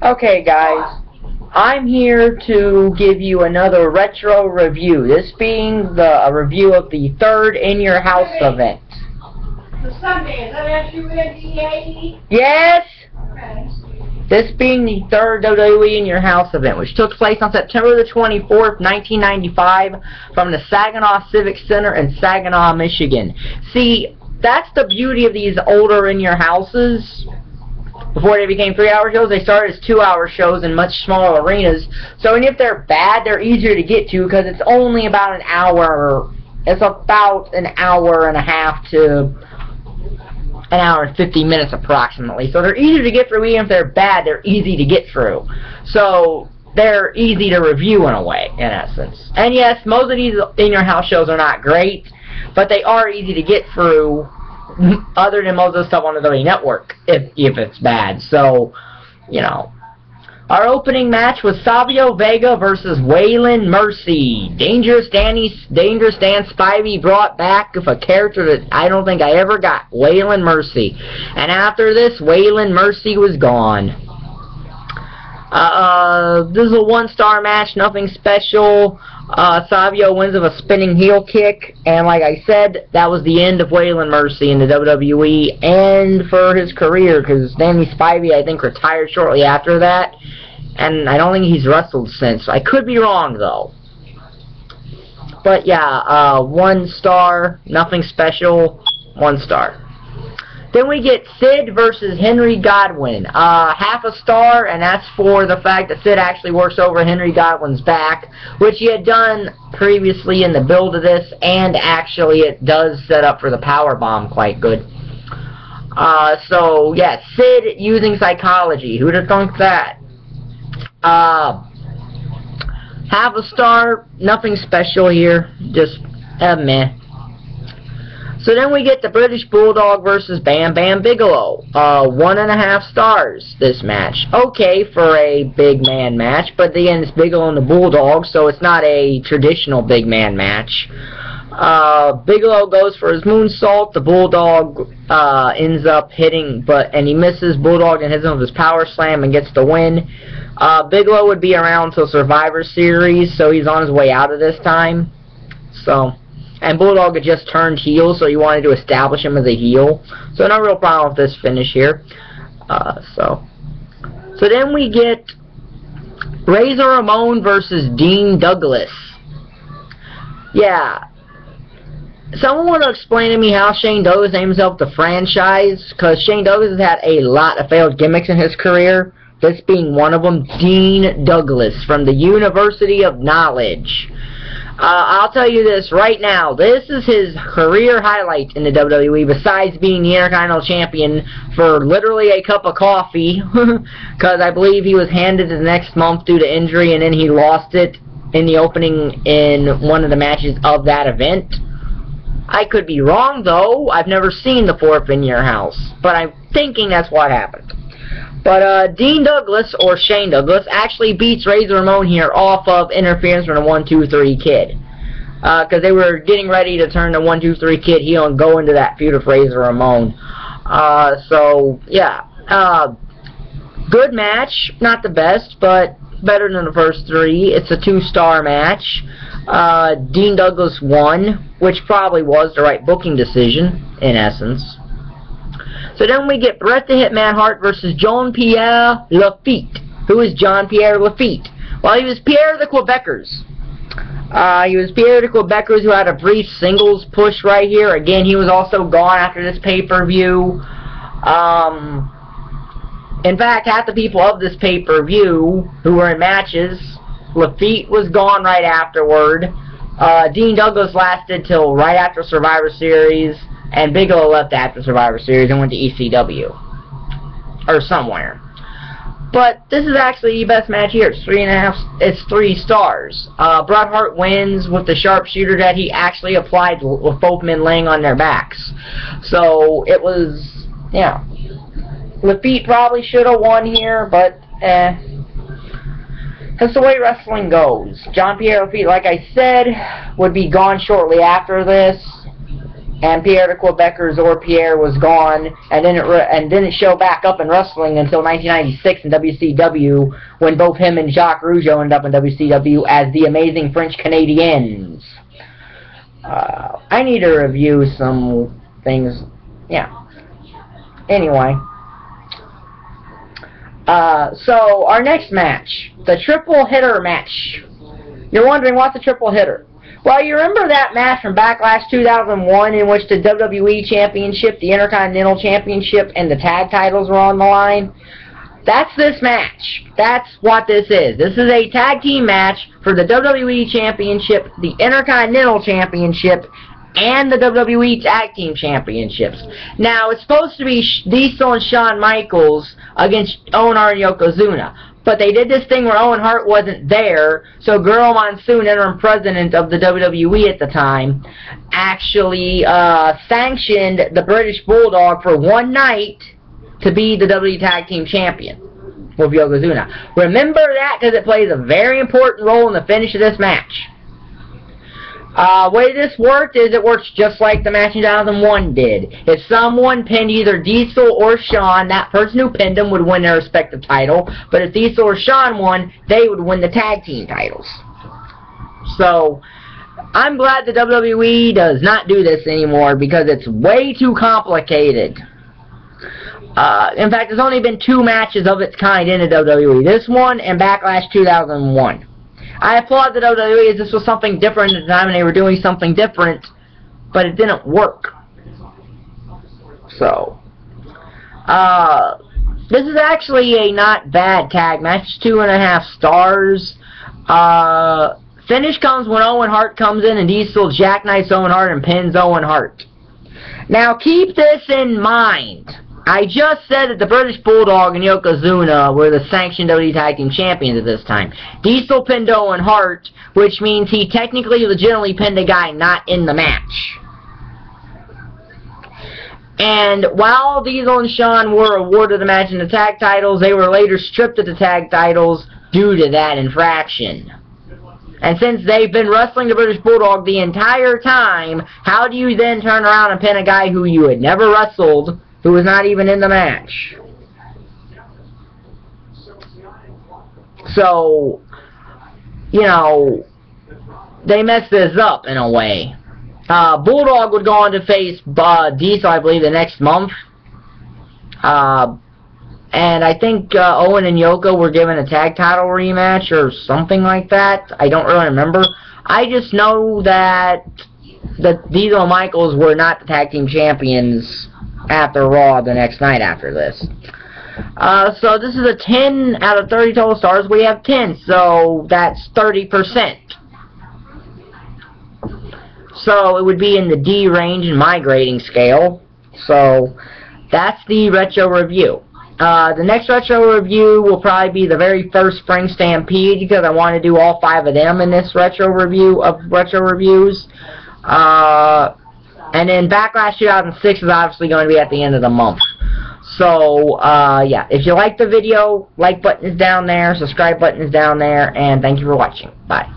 Okay, guys, I'm here to give you another retro review. This being a review of the third In Your House event. The Sunday, is that SUNDAE? Yes! Okay. This being the third WWE In Your House event, which took place on September the 24th, 1995, from the Saginaw Civic Center in Saginaw, Michigan. See, that's the beauty of these older In Your Houses. Before they became 3-hour shows, they started as 2-hour shows in much smaller arenas. So even if they're bad, they're easier to get to because it's only about an hour. It's about an hour and a half to an hour and 50 minutes approximately. So they're easier to get through. Even if they're bad, they're easy to get through. So they're easy to review in a way, in essence. And yes, most of these In Your House shows are not great, but they are easy to get through, other than most of the stuff on the WWE Network, if it's bad. So, you know. Our opening match was Savio Vega versus Waylon Mercy. Dangerous Dan Spivey brought back with a character that I don't think I ever got, Waylon Mercy. And after this, Waylon Mercy was gone. This is a 1-star match, nothing special. Savio wins with a spinning heel kick, and like I said, that was the end of Waylon Mercy in the WWE and for his career, because Danny Spivey, I think, retired shortly after that, and I don't think he's wrestled since. I could be wrong, though. But yeah, 1 star, nothing special, 1 star. Then we get Sid versus Henry Godwinn. Half a star, and that's for the fact that Sid actually works over Henry Godwinn's back, which he had done previously in the build of this, and actually it does set up for the powerbomb quite good. So, yeah, Sid using psychology. Who'd have thunk that? Half a star, nothing special here, just meh. So then we get the British Bulldog versus Bam Bigelow. 1.5 stars, this match. Okay for a big man match, but again, it's Bigelow and the Bulldog, so it's not a traditional big man match. Bigelow goes for his moonsault. The Bulldog ends up hitting, and he misses. Bulldog and hits him with his power slam and gets the win. Bigelow would be around till Survivor Series, so he's on his way out of this time. And Bulldog had just turned heel, so he wanted to establish him as a heel. So no real problem with this finish here. So then we get Razor Ramon versus Dean Douglas. Yeah. Someone want to explain to me how Shane Douglas named himself the franchise? Because Shane Douglas has had a lot of failed gimmicks in his career. This being one of them, Dean Douglas from the University of Knowledge. I'll tell you this right now, this is his career highlight in the WWE, besides being the Intercontinental Champion for literally a cup of coffee, because I believe he was handed the next month due to injury, and then he lost it in the opening in one of the matches of that event. I could be wrong, though. I've never seen the 4th In Your House, but I'm thinking that's what happened. But Dean Douglas, or Shane Douglas, actually beats Razor Ramon here off of interference from the 1-2-3 Kid. Because they were getting ready to turn the 1-2-3 Kid heel and go into that feud with Razor Ramon. So, yeah. Good match. Not the best, but better than the first 3. It's a 2-star match. Dean Douglas won, which probably was the right booking decision, in essence. So then we get Bret the Hitman Hart versus Jean-Pierre Lafitte. Who is Jean-Pierre Lafitte? Well, he was Pierre the Quebecers. He was Pierre the Quebecers, who had a brief singles push right here. Again, he was also gone after this pay-per-view. In fact, half the people of this pay-per-view who were in matches, Lafitte was gone right afterward. Dean Douglas lasted till right after Survivor Series. And Bigelow left after Survivor Series and went to ECW. Or somewhere. But this is actually the best match here. It's 3.5. It's 3 stars. Bret Hart wins with the sharpshooter that he actually applied with both men laying on their backs. So it was, yeah. Lafitte probably should have won here, but that's the way wrestling goes. Jean-Pierre Lafitte, like I said, would be gone shortly after this. and Pierre the Quebecers or Pierre was gone, and didn't show back up in wrestling until 1996 in WCW, when both him and Jacques Rougeau ended up in WCW as the Amazing French Canadians. I need to review some things. Yeah. Anyway. So, our next match, the triple hitter match. You're wondering, what's a triple hitter? Well, you remember that match from Backlash 2001 in which the WWE Championship, the Intercontinental Championship, and the tag titles were on the line? That's this match. That's what this is. This is a tag team match for the WWE Championship, the Intercontinental Championship, and the WWE Tag Team Championships. Now, it's supposed to be Diesel and Shawn Michaels against Owen Hart and Yokozuna. But they did this thing where Owen Hart wasn't there, so Gorilla Monsoon, interim president of the WWE at the time, actually sanctioned the British Bulldog for one night to be the WWE Tag Team Champion with Yokozuna. Remember that because it plays a very important role in the finish of this match. Way this worked is it works just like the match in 2001 did. If someone pinned either Diesel or Shawn, that person who pinned them would win their respective title. But if Diesel or Shawn won, they would win the tag team titles. So, I'm glad the WWE does not do this anymore because it's way too complicated. In fact, there's only been 2 matches of its kind in the WWE. This one and Backlash 2001. I applaud the WWE as this was something different at the time and they were doing something different, but it didn't work. So, this is actually a not bad tag match, 2.5 stars. Finish comes when Owen Hart comes in and Diesel jackknifes Owen Hart and pins Owen Hart. Now keep this in mind. I just said that the British Bulldog and Yokozuna were the sanctioned WWE Tag Team Champions at this time. Diesel pinned Owen Hart, which means he technically legitimately pinned a guy not in the match. And while Diesel and Shawn were awarded the match in the tag titles, they were later stripped of the tag titles due to that infraction. And since they've been wrestling the British Bulldog the entire time, how do you then turn around and pin a guy who you had never wrestled, who was not even in the match? So, you know, they messed this up in a way. Bulldog would go on to face Diesel, I believe, the next month. And I think Owen and Yoko were given a tag title rematch or something like that. I don't really remember. I just know that Diesel and Michaels were not the tag team champions after Raw the next night after this. So this is a 10 out of 30 total stars. We have 10, so that's 30%. So it would be in the D range in my grading scale. So that's the retro review. The next retro review will probably be the very first Spring Stampede because I want to do all 5 of them in this retro review of retro reviews. And then Backlash 2006 is obviously going to be at the end of the month. So, yeah, if you like the video, like button is down there, subscribe button is down there, and thank you for watching. Bye.